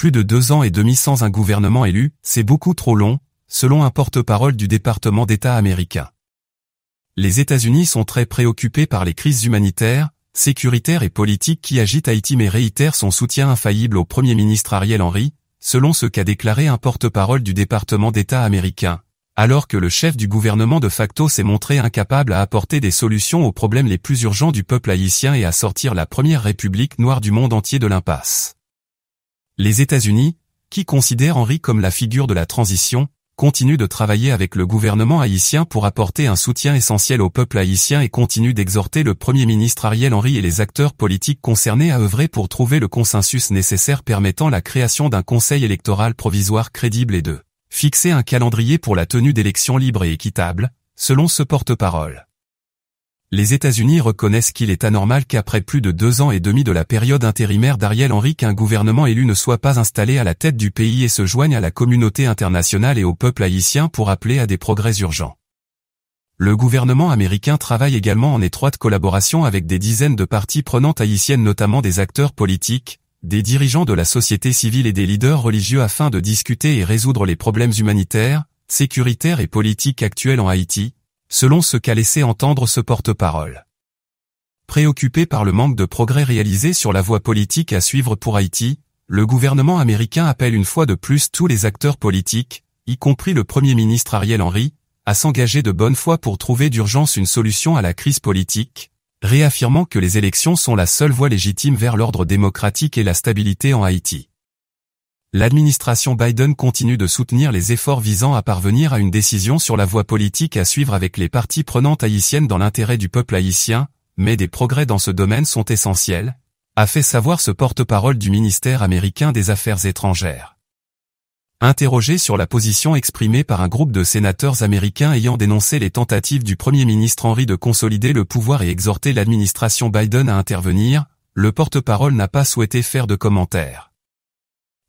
Plus de 2 ans et demi sans un gouvernement élu, c'est beaucoup trop long, selon un porte-parole du département d'État américain. Les États-Unis sont très préoccupés par les crises humanitaires, sécuritaires et politiques qui agitent Haïti mais réitèrent son soutien infaillible au Premier ministre Ariel Henry, selon ce qu'a déclaré un porte-parole du département d'État américain, alors que le chef du gouvernement de facto s'est montré incapable à apporter des solutions aux problèmes les plus urgents du peuple haïtien et à sortir la première république noire du monde entier de l'impasse. Les États-Unis, qui considèrent Henry comme la figure de la transition, continuent de travailler avec le gouvernement haïtien pour apporter un soutien essentiel au peuple haïtien et continuent d'exhorter le Premier ministre Ariel Henry et les acteurs politiques concernés à œuvrer pour trouver le consensus nécessaire permettant la création d'un conseil électoral provisoire crédible et de fixer un calendrier pour la tenue d'élections libres et équitables, selon ce porte-parole. Les États-Unis reconnaissent qu'il est anormal qu'après plus de 2 ans et demi de la période intérimaire d'Ariel Henry qu'un gouvernement élu ne soit pas installé à la tête du pays et se joigne à la communauté internationale et au peuple haïtien pour appeler à des progrès urgents. Le gouvernement américain travaille également en étroite collaboration avec des dizaines de parties prenantes haïtiennes, notamment des acteurs politiques, des dirigeants de la société civile et des leaders religieux afin de discuter et résoudre les problèmes humanitaires, sécuritaires et politiques actuels en Haïti, selon ce qu'a laissé entendre ce porte-parole. Préoccupé par le manque de progrès réalisé sur la voie politique à suivre pour Haïti, le gouvernement américain appelle une fois de plus tous les acteurs politiques, y compris le Premier ministre Ariel Henry, à s'engager de bonne foi pour trouver d'urgence une solution à la crise politique, réaffirmant que les élections sont la seule voie légitime vers l'ordre démocratique et la stabilité en Haïti. L'administration Biden continue de soutenir les efforts visant à parvenir à une décision sur la voie politique à suivre avec les parties prenantes haïtiennes dans l'intérêt du peuple haïtien, mais des progrès dans ce domaine sont essentiels, a fait savoir ce porte-parole du ministère américain des Affaires étrangères. Interrogé sur la position exprimée par un groupe de sénateurs américains ayant dénoncé les tentatives du Premier ministre Henry de consolider le pouvoir et exhorter l'administration Biden à intervenir, le porte-parole n'a pas souhaité faire de commentaires.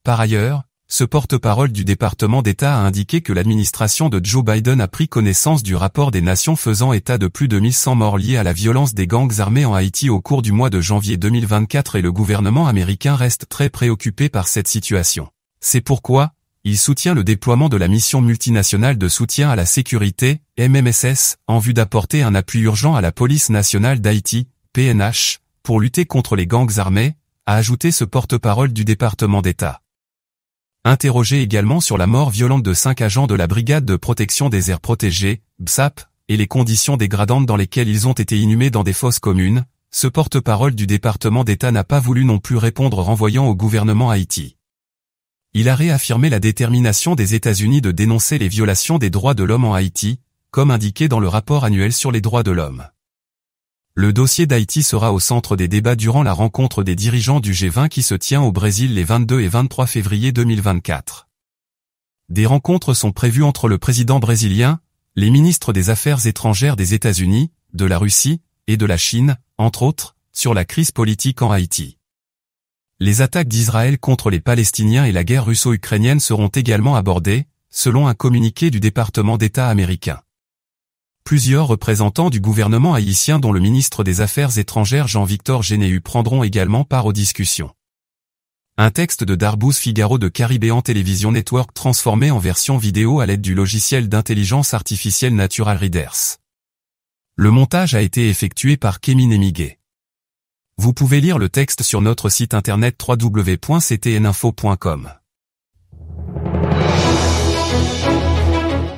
Par ailleurs, ce porte-parole du département d'État a indiqué que l'administration de Joe Biden a pris connaissance du rapport des Nations faisant état de plus de 1100 morts liés à la violence des gangs armés en Haïti au cours du mois de janvier 2024 et le gouvernement américain reste très préoccupé par cette situation. C'est pourquoi, il soutient le déploiement de la mission multinationale de soutien à la sécurité, MMSS, en vue d'apporter un appui urgent à la police nationale d'Haïti, PNH, pour lutter contre les gangs armés, a ajouté ce porte-parole du département d'État. Interrogé également sur la mort violente de 5 agents de la Brigade de protection des aires protégées, BSAP, et les conditions dégradantes dans lesquelles ils ont été inhumés dans des fosses communes, ce porte-parole du département d'État n'a pas voulu non plus répondre renvoyant au gouvernement Haïti. Il a réaffirmé la détermination des États-Unis de dénoncer les violations des droits de l'homme en Haïti, comme indiqué dans le rapport annuel sur les droits de l'homme. Le dossier d'Haïti sera au centre des débats durant la rencontre des dirigeants du G20 qui se tient au Brésil les 22 et 23 février 2024. Des rencontres sont prévues entre le président brésilien, les ministres des Affaires étrangères des États-Unis, de la Russie et de la Chine, entre autres, sur la crise politique en Haïti. Les attaques d'Israël contre les Palestiniens et la guerre russo-ukrainienne seront également abordées, selon un communiqué du département d'État américain. Plusieurs représentants du gouvernement haïtien dont le ministre des Affaires étrangères Jean-Victor Généu prendront également part aux discussions. Un texte de Darbous Figaro de Caribbean Television Network transformé en version vidéo à l'aide du logiciel d'intelligence artificielle Natural Readers. Le montage a été effectué par Kémy Némigué. Vous pouvez lire le texte sur notre site internet www.ctninfo.com.